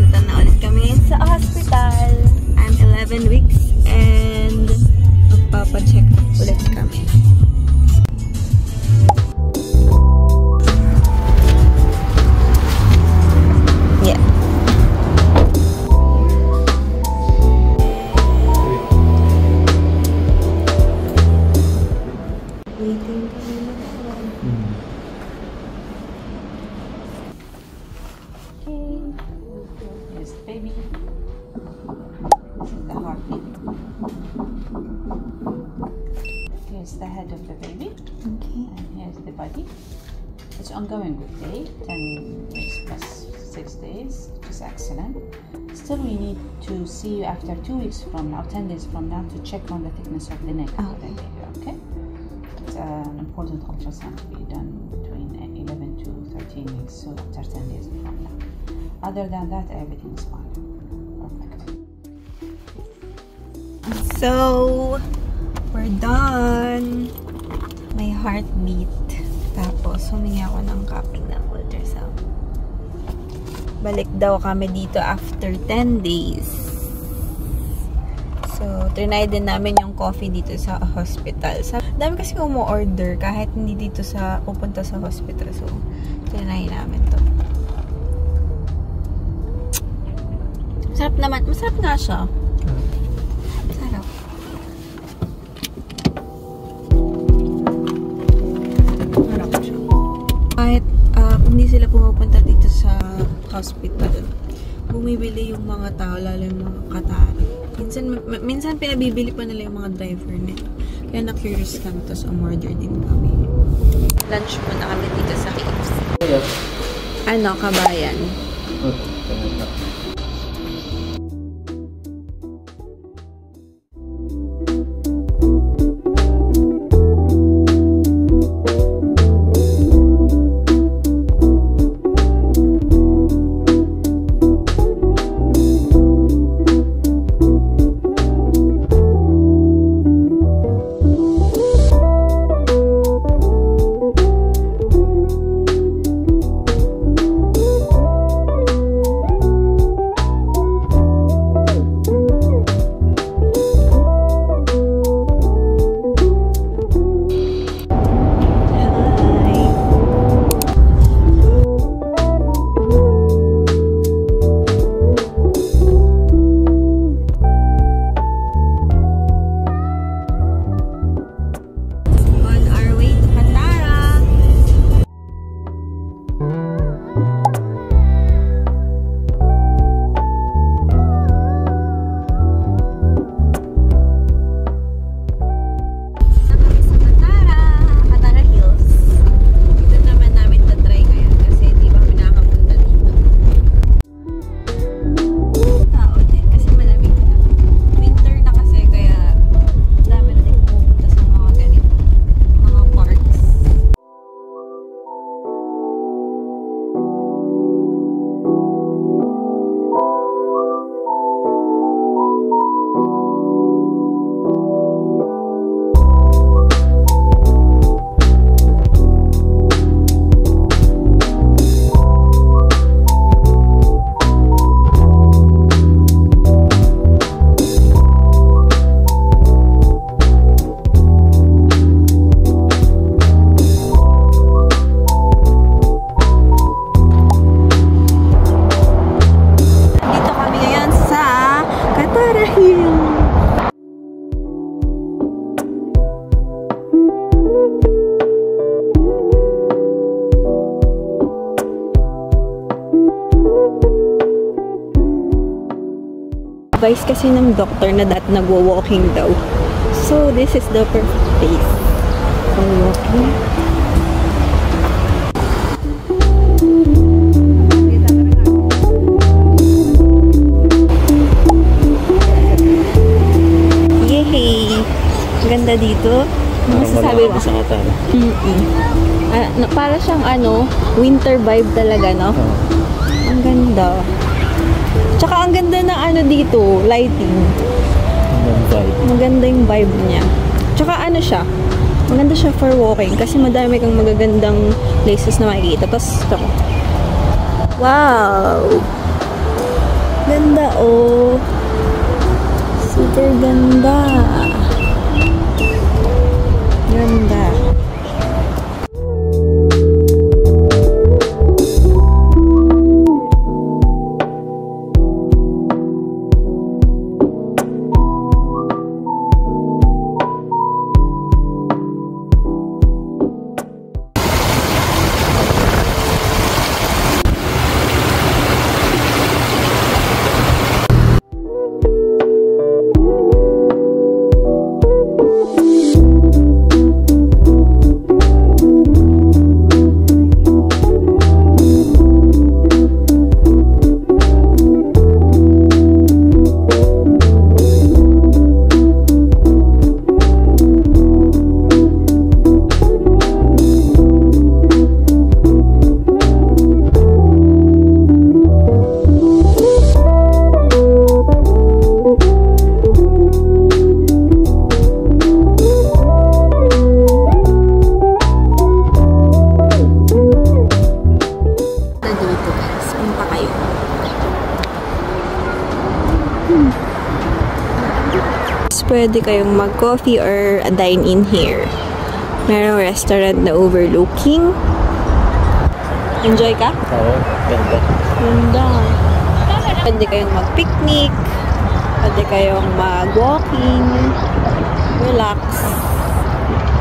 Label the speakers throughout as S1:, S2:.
S1: Punta na ulit kami sa hospital. I'm 11 weeks and magpapacheck up ulit kami. Yeah. Waiting kami na tawag.
S2: Here's the baby. This is the heartbeat. Here's the head of the baby.
S1: Okay.
S2: And here's the body. It's ongoing good day. 10 weeks plus 6 days, which is excellent. Still, we need to see you after 2 weeks from now, 10 days from now, to check on the thickness of the neck of the baby. Okay. It's an important ultrasound to be done between 11 to 13 weeks, so after 10 days from now. Other than that, everything is fine. Perfect.
S1: So, we're done. My heartbeat. Tapos, humingi ako ng copy ng ultrasound. Balik daw kami dito after 10 days. So, trinay din namin yung coffee dito sa hospital. Dami kasi umu-order kahit hindi dito sa pupunta sa hospital. So, trinay namin to. Masarap naman. Masarap nga siya. Masarap. Masarap siya. Kahit hindi sila pumupunta dito sa hospital, bumibili yung mga tao, lalo yung mga katari. Minsan pinabibili pa nila yung mga driver nila. Kaya na-curious kami, tapos umorder din kami. Lunch muna kami dito sa KFC. Ano, kabayan? Advice kasi ng doctor na nagwo-walking daw. So, this is the perfect place for walking. Yay! Ganda dito. Ano masasabi mo? Para siyang winter vibe talaga, no? Ang ganda. Tsaka ang ganda ng dito, lighting. Maganda yung vibe niya. Tsaka siya, maganda siya for walking kasi madami kang magagandang places na makikita. Tapos, wow! Ganda, oh. Super ganda. Ganda. Pwede kayong mag-coffee or dine-in here. Merong restaurant na overlooking. Enjoy ka?
S3: Oo, ganda.
S1: Ganda. Pwede kayong mag-picnic. Pwede kayong mag-walking. Relax.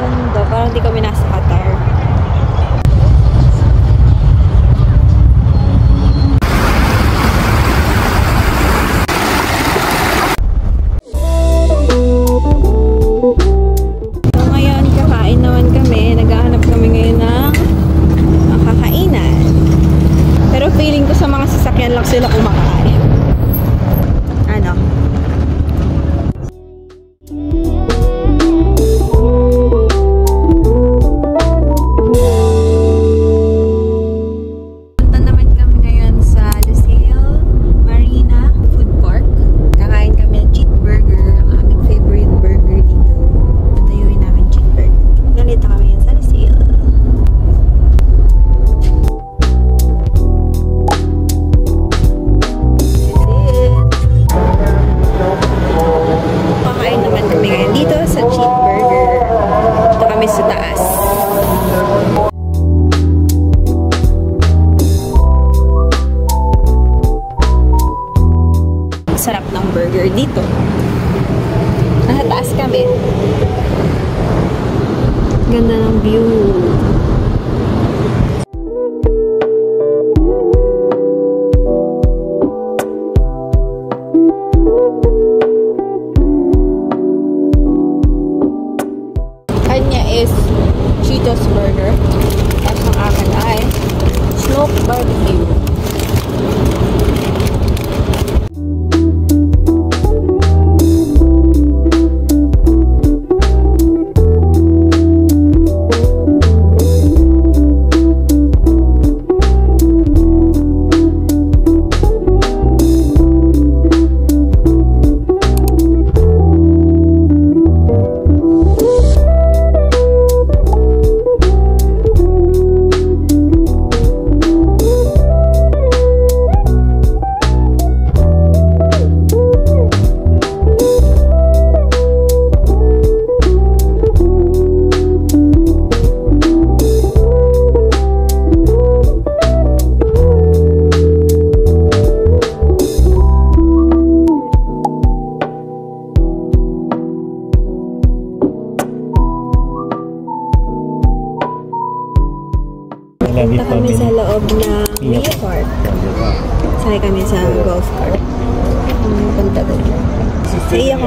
S1: Ganda. Parang di kami nasa Qatar. Lang sila kumakain. Ano? Punta naman kami ngayon sa Lusail Marina Food Park. Kakain kami ng cheeseburger, ang aming favorite burger dito. Patayuin namin cheeseburger. Ganito kami yan sa Lusail. Sarap ng burger dito. Nasa taas kami. Ganda ng view. Kanya is Cheetos burger. At ang akin ay Smoke Barbecue. Punta kami sa loob ng Mia Park. Sakay kami sa golf cart. Punta doon. Sa iya ko.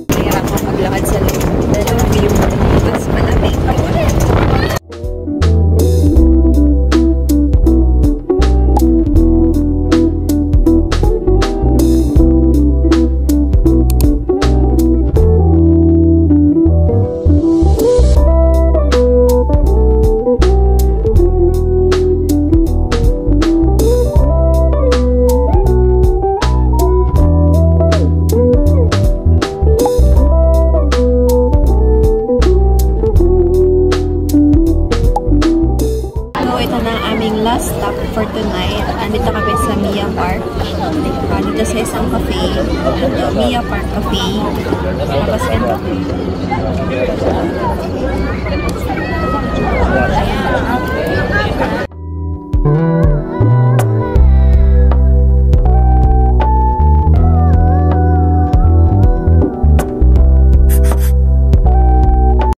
S1: Kaya ako maglakad sa loob. Dahil ang view mas malamig. Andito kami sa Mia Park. Dito sa isang cafe. Mia Park Cafe. Tapos ganito. Ayan.